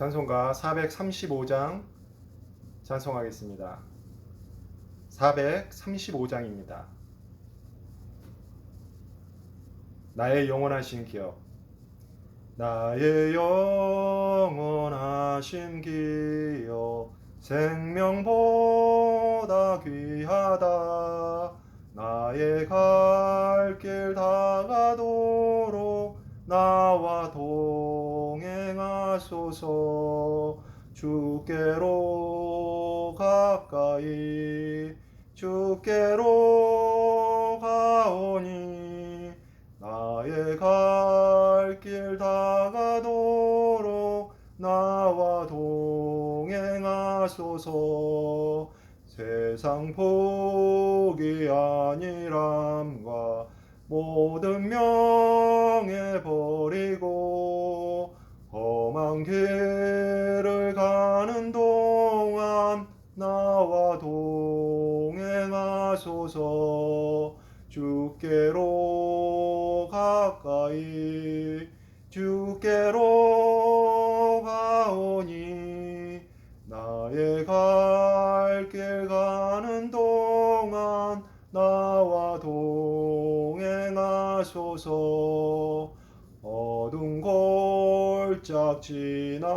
찬송가 435장 찬송하겠습니다. 435장입니다. 나의 영원하신 기업. 나의 영원하신 기업, 생명보다 귀하다. 나의 갈 길 다가도록 나와 동행하소서. 주께로 가까이 주께로 가오니 나의 갈 길 다가도록 나와 동행하소서. 세상 복이 아니람과 모든 명예 버리고 험한 길을 가는 동안 나와 동행하소서. 주께로 가까이 주께로 가오니 나의 갈 길 가는 동안 나와 동행하소서. 어두운 골짝 지나가며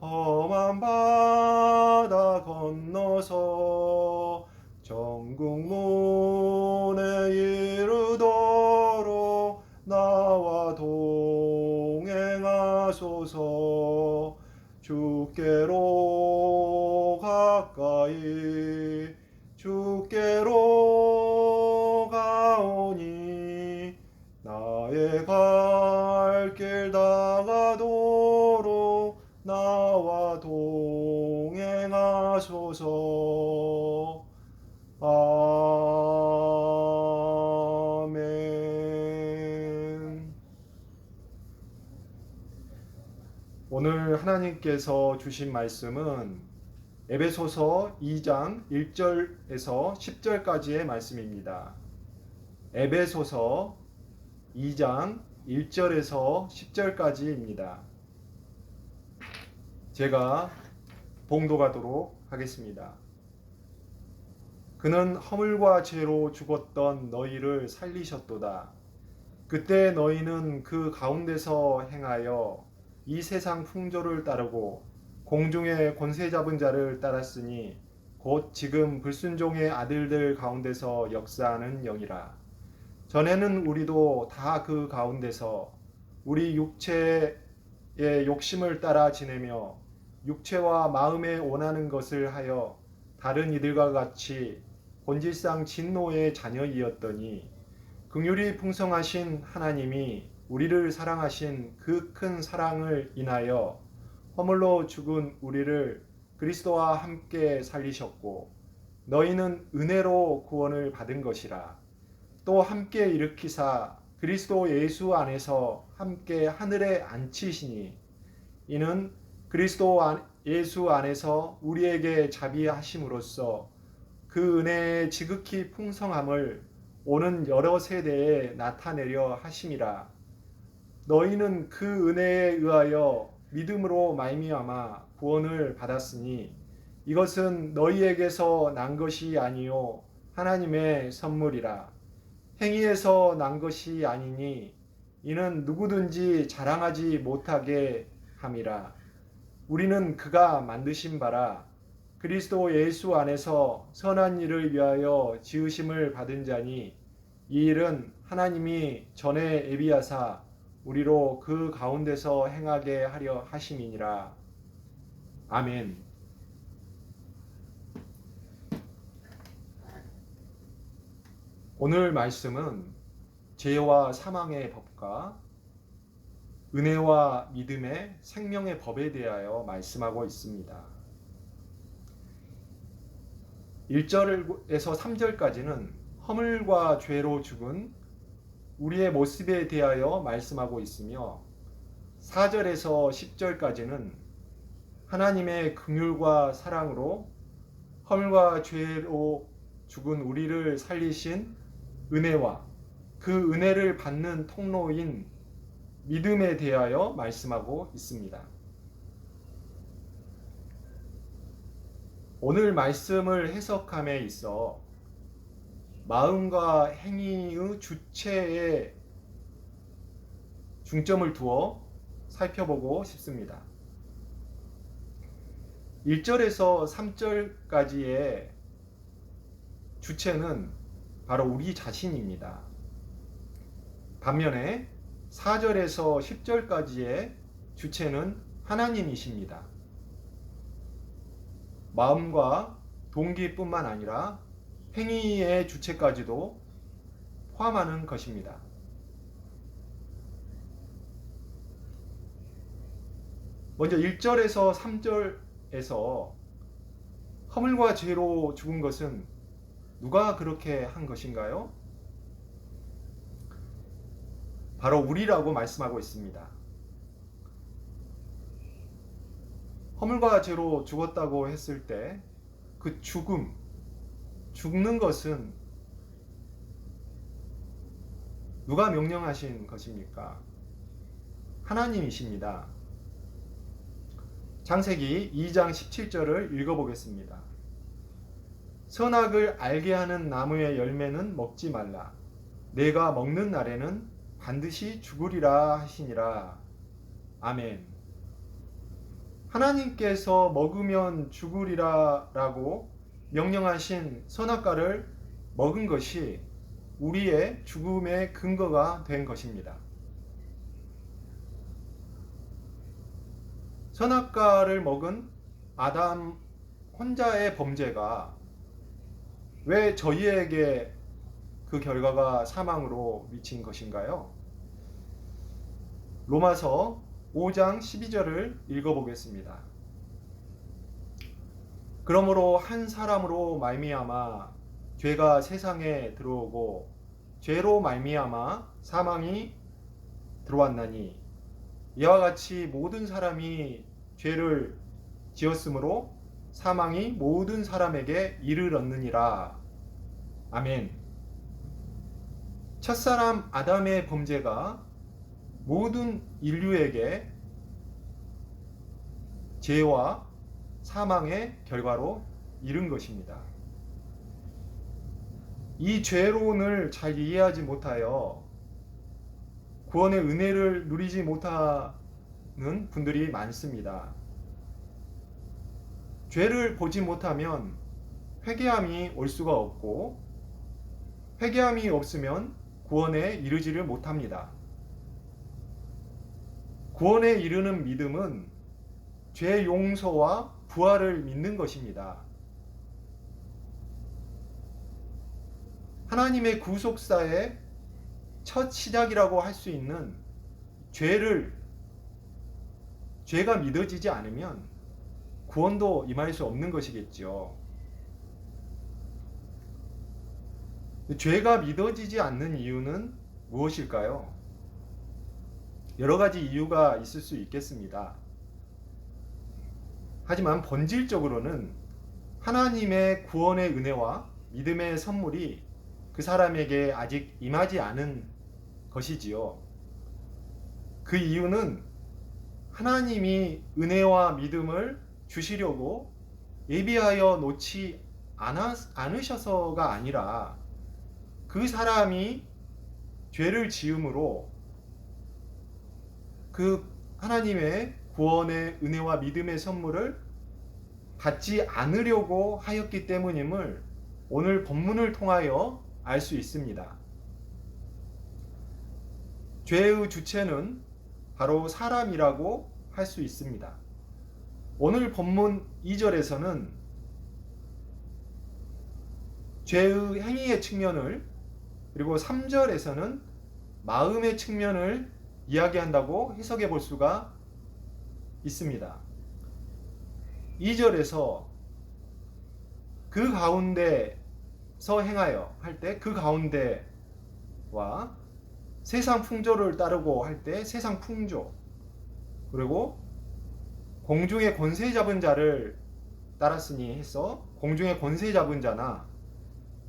험한 바다 건너서 천국 문에 이르도록 나와 동행하소서. 주께로 가까이 주께로 가오니 나의 갈 길 다가도록 나와 동행하소서. 아멘. 오늘 하나님께서 주신 말씀은 에베소서 2장 1절에서 10절까지의 말씀입니다. 에베소서 2장 1절에서 10절까지입니다. 제가 봉독하도록 하겠습니다. 그는 허물과 죄로 죽었던 너희를 살리셨도다. 그때 너희는 그 가운데서 행하여 이 세상 풍조를 따르고 공중의 권세 잡은 자를 따랐으니 곧 지금 불순종의 아들들 가운데서 역사하는 영이라. 전에는 우리도 다 그 가운데서 우리 육체의 욕심을 따라 지내며 육체와 마음에 원하는 것을 하여 다른 이들과 같이 본질상 진노의 자녀이었더니 긍휼이 풍성하신 하나님이 우리를 사랑하신 그 큰 사랑을 인하여 허물로 죽은 우리를 그리스도와 함께 살리셨고 너희는 은혜로 구원을 받은 것이라. 또 함께 일으키사 그리스도 예수 안에서 함께 하늘에 앉히시니 이는 그리스도 예수 안에서 우리에게 자비하심으로써 그 은혜의 지극히 풍성함을 오는 여러 세대에 나타내려 하심이라. 너희는 그 은혜에 의하여 믿음으로 말미암아 구원을 받았으니 이것은 너희에게서 난 것이 아니요 하나님의 선물이라. 행위에서 난 것이 아니니 이는 누구든지 자랑하지 못하게 함이라. 우리는 그가 만드신 바라 그리스도 예수 안에서 선한 일을 위하여 지으심을 받은 자니 이 일은 하나님이 전에 예비하사 우리로 그 가운데서 행하게 하려 하심이니라. 아멘. 오늘 말씀은 죄와 사망의 법과 은혜와 믿음의 생명의 법에 대하여 말씀하고 있습니다. 1절에서 3절까지는 허물과 죄로 죽은 우리의 모습에 대하여 말씀하고 있으며 4절에서 10절까지는 하나님의 긍휼과 사랑으로 허물과 죄로 죽은 우리를 살리신 은혜와 그 은혜를 받는 통로인 믿음에 대하여 말씀하고 있습니다. 오늘 말씀을 해석함에 있어 마음과 행위의 주체에 중점을 두어 살펴보고 싶습니다. 1절에서 3절까지의 주체는 바로 우리 자신입니다. 반면에 4절에서 10절까지의 주체는 하나님이십니다. 마음과 동기뿐만 아니라 행위의 주체까지도 포함하는 것입니다. 먼저 1절에서 3절에서 허물과 죄로 죽은 것은 누가 그렇게 한 것인가요? 바로 우리라고 말씀하고 있습니다. 허물과 죄로 죽었다고 했을 때 그 죽는 것은 누가 명령하신 것입니까? 하나님이십니다. 창세기 2장 17절을 읽어보겠습니다. 선악을 알게 하는 나무의 열매는 먹지 말라. 내가 먹는 날에는 반드시 죽으리라 하시니라. 아멘. 하나님께서 먹으면 죽으리라 라고 명령하신 선악과를 먹은 것이 우리의 죽음의 근거가 된 것입니다. 선악과를 먹은 아담 혼자의 범죄가 왜 저희에게 그 결과가 사망으로 미친 것인가요? 로마서 5장 12절을 읽어보겠습니다. 그러므로 한 사람으로 말미암아 죄가 세상에 들어오고 죄로 말미암아 사망이 들어왔나니 이와 같이 모든 사람이 죄를 지었으므로 사망이 모든 사람에게 이르렀느니라. 아멘. 첫사람 아담의 범죄가 모든 인류에게 죄와 사망의 결과로 이른 것입니다. 이 죄론을 잘 이해하지 못하여 구원의 은혜를 누리지 못하는 분들이 많습니다. 죄를 보지 못하면 회개함이 올 수가 없고 회개함이 없으면 구원에 이르지를 못합니다. 구원에 이르는 믿음은 죄 용서와 부활을 믿는 것입니다. 하나님의 구속사의 첫 시작이라고 할 수 있는 죄가 믿어지지 않으면 구원도 임할 수 없는 것이겠죠. 죄가 믿어지지 않는 이유는 무엇일까요? 여러 가지 이유가 있을 수 있겠습니다. 하지만 본질적으로는 하나님의 구원의 은혜와 믿음의 선물이 그 사람에게 아직 임하지 않은 것이지요. 그 이유는 하나님이 은혜와 믿음을 주시려고 예비하여 놓지 않으셔서가 아니라 그 사람이 죄를 지음으로 그 하나님의 구원의 은혜와 믿음의 선물을 받지 않으려고 하였기 때문임을 오늘 본문을 통하여 알 수 있습니다. 죄의 주체는 바로 사람이라고 할 수 있습니다. 오늘 본문 2절에서는 죄의 행위의 측면을, 그리고 3절에서는 마음의 측면을 이야기한다고 해석해 볼 수가 있습니다. 2절에서 그 가운데서 행하여 할 때 그 가운데와 세상 풍조를 따르고 할 때 세상 풍조, 그리고 공중의 권세 잡은 자를 따랐으니 해서 공중의 권세 잡은 자나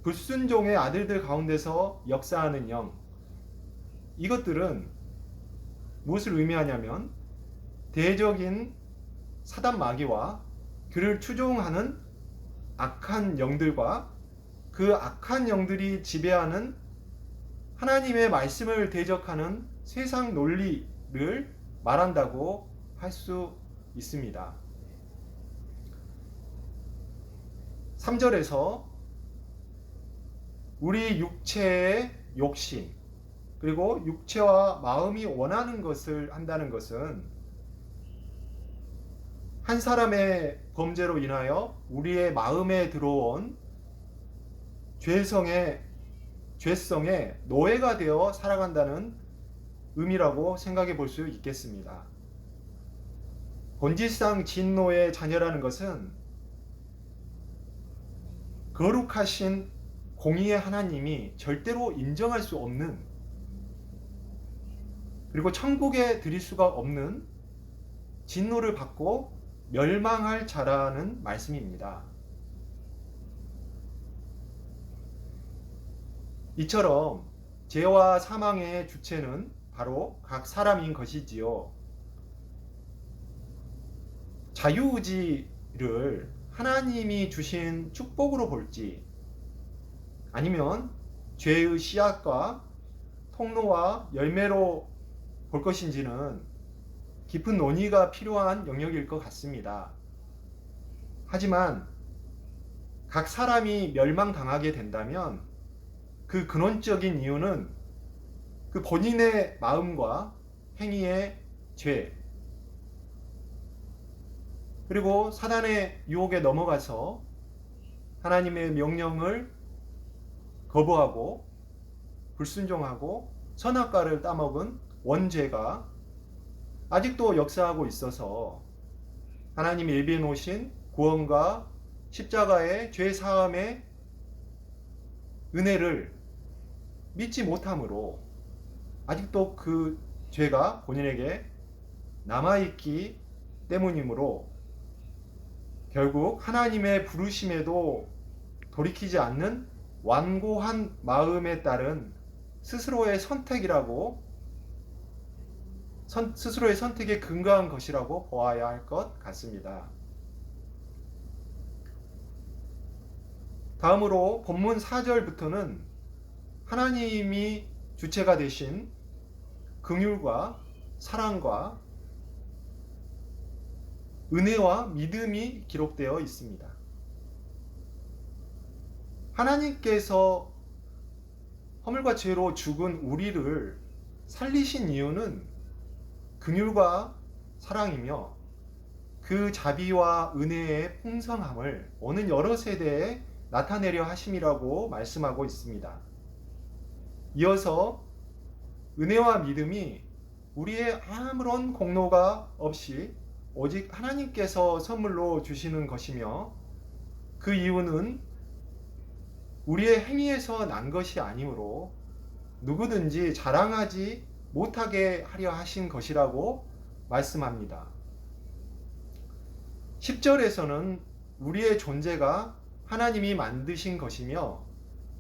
불순종의 아들들 가운데서 역사하는 영, 이것들은 무엇을 의미하냐면 대적인 사단 마귀와 그를 추종하는 악한 영들과 그 악한 영들이 지배하는 하나님의 말씀을 대적하는 세상 논리를 말한다고 할 수 있습니다. 3절에서 우리 육체의 욕심, 그리고 육체와 마음이 원하는 것을 한다는 것은 한 사람의 범죄로 인하여 우리의 마음에 들어온 죄성의 노예가 되어 살아간다는 의미라고 생각해 볼 수 있겠습니다. 본질상 진노의 자녀라는 것은 거룩하신 공의의 하나님이 절대로 인정할 수 없는, 그리고 천국에 들일 수가 없는 진노를 받고 멸망할 자라는 말씀입니다. 이처럼 죄와 사망의 주체는 바로 각 사람인 것이지요. 자유의지를 하나님이 주신 축복으로 볼지, 아니면 죄의 씨앗과 통로와 열매로 볼 것인지는 깊은 논의가 필요한 영역일 것 같습니다. 하지만 각 사람이 멸망당하게 된다면 그 근원적인 이유는 그 본인의 마음과 행위의 죄, 그리고 사단의 유혹에 넘어가서 하나님의 명령을 거부하고 불순종하고 선악과를 따먹은 원죄가 아직도 역사하고 있어서 하나님이 예비해 놓으신 구원과 십자가의 죄 사함의 은혜를 믿지 못함으로 아직도 그 죄가 본인에게 남아있기 때문이므로 결국 하나님의 부르심에도 돌이키지 않는 완고한 마음에 따른 스스로의 선택에 근거한 것이라고 보아야 할 것 같습니다. 다음으로 본문 4절부터는 하나님이 주체가 되신 긍휼과 사랑과 은혜와 믿음이 기록되어 있습니다. 하나님께서 허물과 죄로 죽은 우리를 살리신 이유는 긍휼과 사랑이며 그 자비와 은혜의 풍성함을 오는 여러 세대에 나타내려 하심이라고 말씀하고 있습니다. 이어서 은혜와 믿음이 우리의 아무런 공로가 없이 오직 하나님께서 선물로 주시는 것이며 그 이유는 우리의 행위에서 난 것이 아니므로 누구든지 자랑하지 못하게 하려 하신 것이라고 말씀합니다. 10절에서는 우리의 존재가 하나님이 만드신 것이며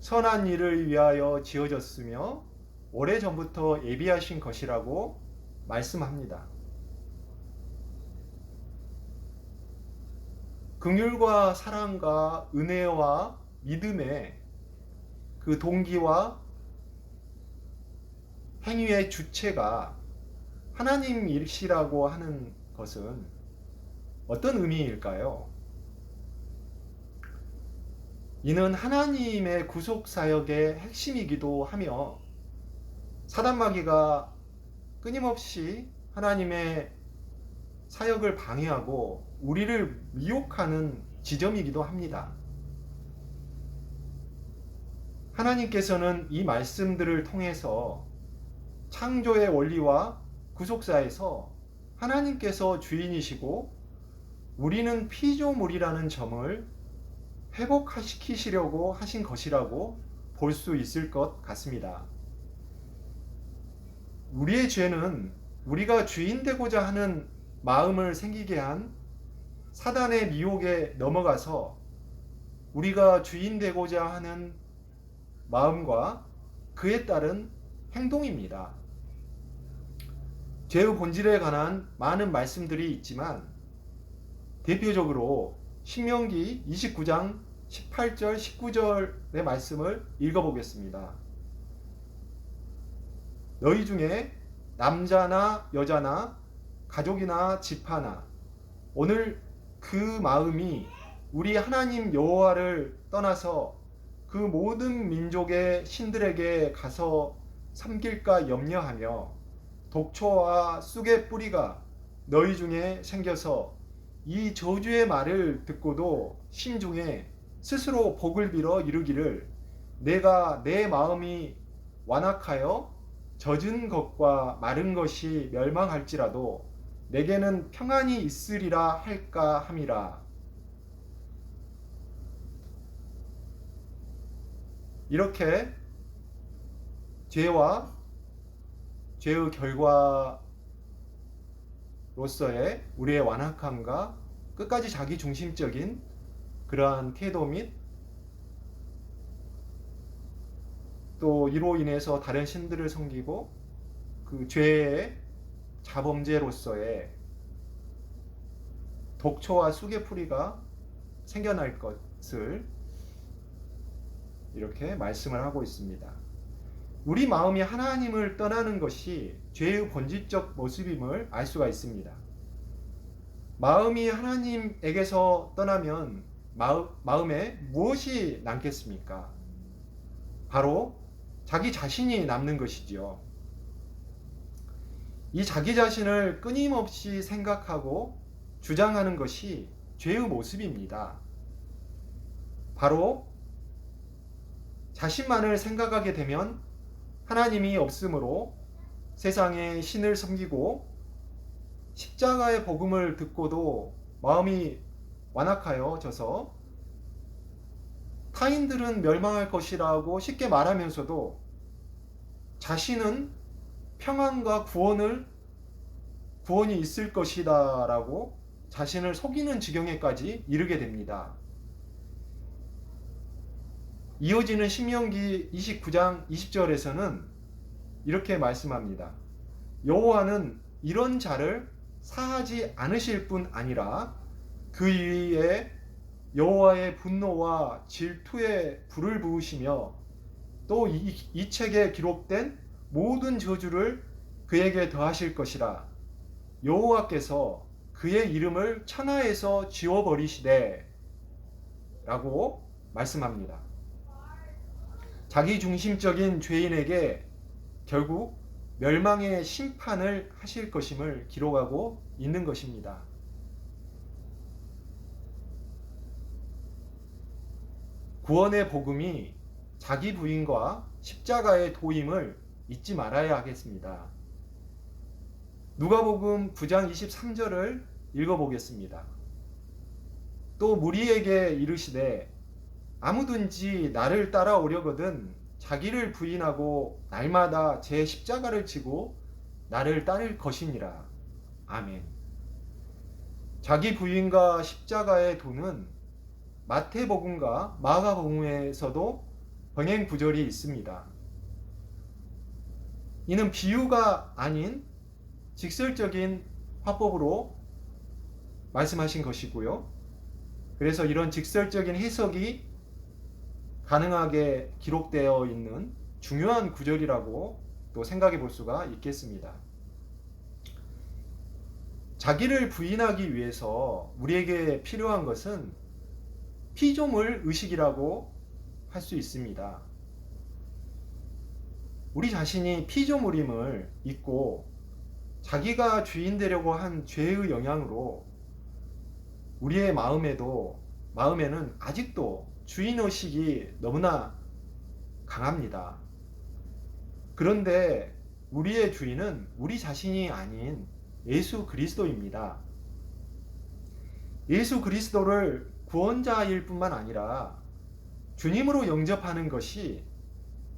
선한 일을 위하여 지어졌으며 오래전부터 예비하신 것이라고 말씀합니다. 긍휼과 사랑과 은혜와 믿음의 그 동기와 행위의 주체가 하나님이시라고 하는 것은 어떤 의미일까요? 이는 하나님의 구속사역의 핵심이기도 하며 사단마귀가 끊임없이 하나님의 사역을 방해하고 우리를 미혹하는 지점이기도 합니다. 하나님께서는 이 말씀들을 통해서 창조의 원리와 구속사에서 하나님께서 주인이시고 우리는 피조물이라는 점을 회복시키시려고 하신 것이라고 볼 수 있을 것 같습니다. 우리의 죄는 우리가 주인 되고자 하는 마음을 생기게 한 사단의 미혹에 넘어가서 우리가 주인 되고자 하는 마음과 그에 따른 행동입니다. 죄의 본질에 관한 많은 말씀들이 있지만 대표적으로 신명기 29장 18절, 19절의 말씀을 읽어보겠습니다. 너희 중에 남자나 여자나 가족이나 집하나 오늘 그 마음이 우리 하나님 여호와를 떠나서 그 모든 민족의 신들에게 가서 섬길까 염려하며 독초와 쑥의 뿌리가 너희 중에 생겨서 이 저주의 말을 듣고도 심중에 스스로 복을 빌어 이르기를 내가 내 마음이 완악하여 젖은 것과 마른 것이 멸망할지라도 내게는 평안이 있으리라 할까 함이라. 이렇게 죄와 죄의 결과로서의 우리의 완악함과 끝까지 자기 중심적인 그러한 태도 및 또 이로 인해서 다른 신들을 섬기고 그 죄의 자범죄로서의 독초와 쑥의 풀이가 생겨날 것을 이렇게 말씀을 하고 있습니다. 우리 마음이 하나님을 떠나는 것이 죄의 본질적 모습임을 알 수가 있습니다. 마음이 하나님에게서 떠나면 마음에 무엇이 남겠습니까? 바로 자기 자신이 남는 것이지요. 이 자기 자신을 끊임없이 생각하고 주장하는 것이 죄의 모습입니다. 바로 자신만을 생각하게 되면 하나님이 없으므로 세상의 신을 섬기고 십자가의 복음을 듣고도 마음이 완악하여져서 타인들은 멸망할 것이라고 쉽게 말하면서도 자신은 평안과 구원이 있을 것이다 라고 자신을 속이는 지경에까지 이르게 됩니다. 이어지는 신명기 29장 20절에서는 이렇게 말씀합니다. 여호와는 이런 자를 사하지 않으실 뿐 아니라 그 위에 여호와의 분노와 질투의 불을 부으시며 또 이 책에 기록된 모든 저주를 그에게 더하실 것이라. 여호와께서 그의 이름을 천하에서 지워버리시되 라고 말씀합니다. 자기 중심적인 죄인에게 결국 멸망의 심판을 하실 것임을 기록하고 있는 것입니다. 구원의 복음이 자기 부인과 십자가의 도임을 잊지 말아야 하겠습니다. 누가복음 9장 23절을 읽어보겠습니다. 또 무리에게 이르시되 아무든지 나를 따라오려거든 자기를 부인하고 날마다 제 십자가를 지고 나를 따를 것이니라. 아멘. 자기 부인과 십자가의 도는 마태복음과 마가복음에서도 병행 구절이 있습니다. 이는 비유가 아닌 직설적인 화법으로 말씀하신 것이고요. 그래서 이런 직설적인 해석이 가능하게 기록되어 있는 중요한 구절이라고 또 생각해 볼 수가 있겠습니다. 자기를 부인하기 위해서 우리에게 필요한 것은 피조물 의식이라고 할 수 있습니다. 우리 자신이 피조물임을 잊고 자기가 주인 되려고 한 죄의 영향으로 우리의 마음에는 아직도 주인의식이 너무나 강합니다. 그런데 우리의 주인은 우리 자신이 아닌 예수 그리스도입니다. 예수 그리스도를 구원자일 뿐만 아니라 주님으로 영접하는 것이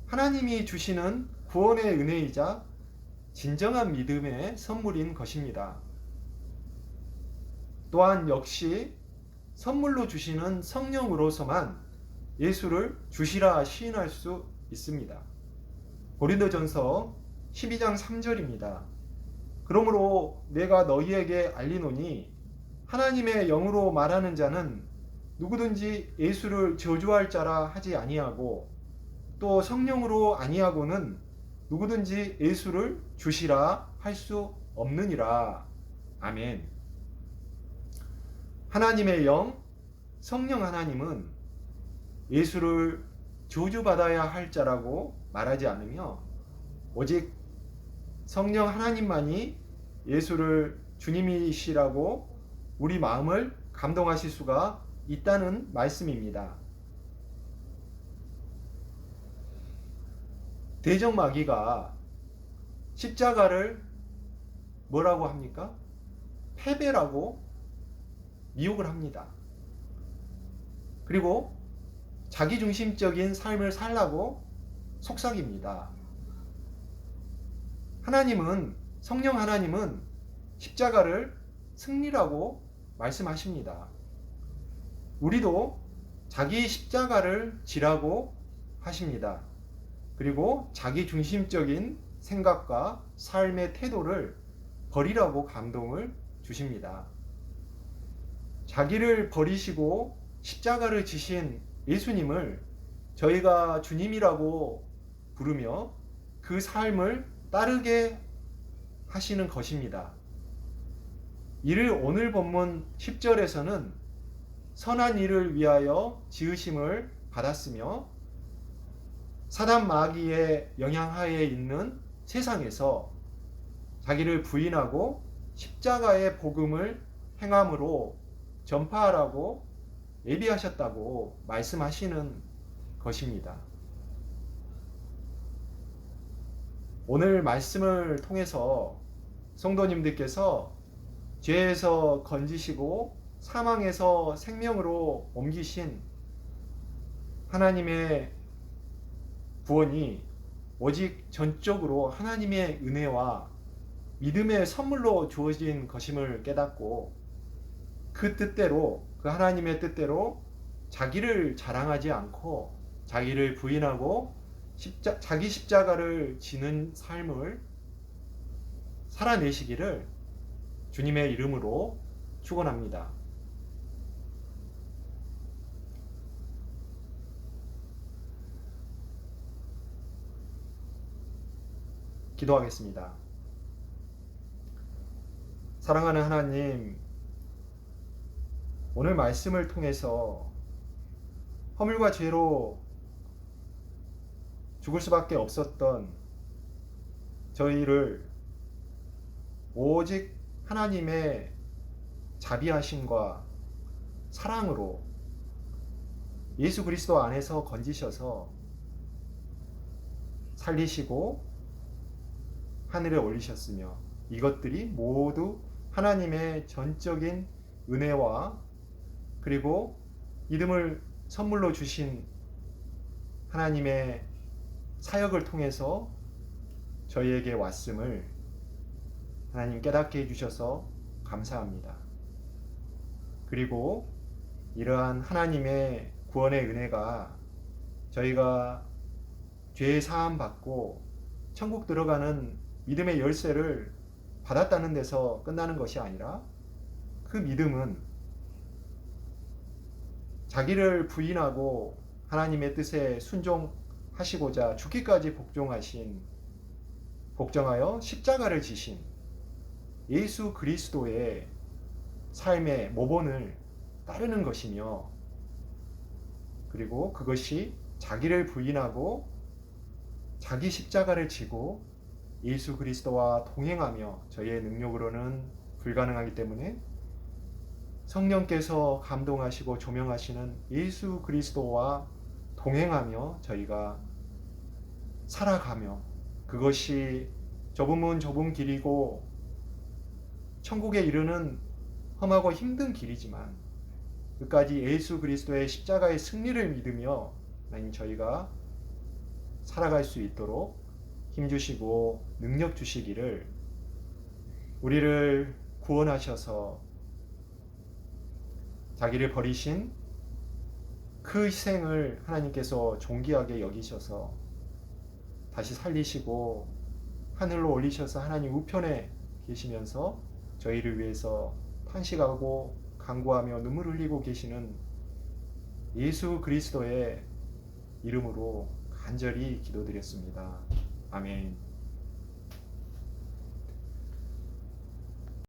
하나님이 주시는 구원의 은혜이자 진정한 믿음의 선물인 것입니다. 또한 역시 선물로 주시는 성령으로서만 예수를 주시라 시인할 수 있습니다. 고린도전서 12장 3절입니다. 그러므로 내가 너희에게 알리노니 하나님의 영으로 말하는 자는 누구든지 예수를 저주할 자라 하지 아니하고 또 성령으로 아니하고는 누구든지 예수를 주시라 할 수 없느니라. 아멘. 하나님의 영, 성령 하나님은 예수를 저주받아야 할 자라고 말하지 않으며 오직 성령 하나님만이 예수를 주님이시라고 우리 마음을 감동하실 수가 있다는 말씀입니다. 대적마귀가 십자가를 뭐라고 합니까? 패배라고 미혹을 합니다. 그리고 자기중심적인 삶을 살라고 속삭입니다. 하나님은, 성령 하나님은 십자가를 승리라고 말씀하십니다. 우리도 자기 십자가를 지라고 하십니다. 그리고 자기중심적인 생각과 삶의 태도를 버리라고 감동을 주십니다. 자기를 버리시고 십자가를 지신 예수님을 저희가 주님이라고 부르며 그 삶을 따르게 하시는 것입니다. 이를 오늘 본문 10절에서는 선한 일을 위하여 지으심을 받았으며 사단 마귀의 영향하에 있는 세상에서 자기를 부인하고 십자가의 복음을 행함으로 전파하라고 예비하셨다고 말씀하시는 것입니다. 오늘 말씀을 통해서 성도님들께서 죄에서 건지시고 사망에서 생명으로 옮기신 하나님의 구원이 오직 전적으로 하나님의 은혜와 믿음의 선물로 주어진 것임을 깨닫고 그 뜻대로, 그 하나님의 뜻대로 자기를 자랑하지 않고 자기를 부인하고 자기 십자가를 지는 삶을 살아내시기를 주님의 이름으로 축원합니다. 기도하겠습니다. 사랑하는 하나님, 오늘 말씀을 통해서 허물과 죄로 죽을 수밖에 없었던 저희를 오직 하나님의 자비하심과 사랑으로 예수 그리스도 안에서 건지셔서 살리시고 하늘에 올리셨으며 이것들이 모두 하나님의 전적인 은혜와 그리고 믿음을 선물로 주신 하나님의 사역을 통해서 저희에게 왔음을 하나님 깨닫게 해주셔서 감사합니다. 그리고 이러한 하나님의 구원의 은혜가 저희가 죄 사함 받고 천국 들어가는 믿음의 열쇠를 받았다는 데서 끝나는 것이 아니라 그 믿음은 자기를 부인하고 하나님의 뜻에 순종하시고자 죽기까지 복종하여 십자가를 지신 예수 그리스도의 삶의 모본을 따르는 것이며 그리고 그것이 자기를 부인하고 자기 십자가를 지고 예수 그리스도와 동행하며 저희의 능력으로는 불가능하기 때문에 성령께서 감동하시고 조명하시는 예수 그리스도와 동행하며 저희가 살아가며 그것이 좁으면 좁은 길이고 천국에 이르는 험하고 힘든 길이지만 끝까지 예수 그리스도의 십자가의 승리를 믿으며 하나님 저희가 살아갈 수 있도록 힘주시고 능력 주시기를 우리를 구원하셔서 자기를 버리신 그 희생을 하나님께서 존귀하게 여기셔서 다시 살리시고 하늘로 올리셔서 하나님 우편에 계시면서 저희를 위해서 탄식하고 간구하며 눈물 흘리고 계시는 예수 그리스도의 이름으로 간절히 기도드렸습니다. 아멘.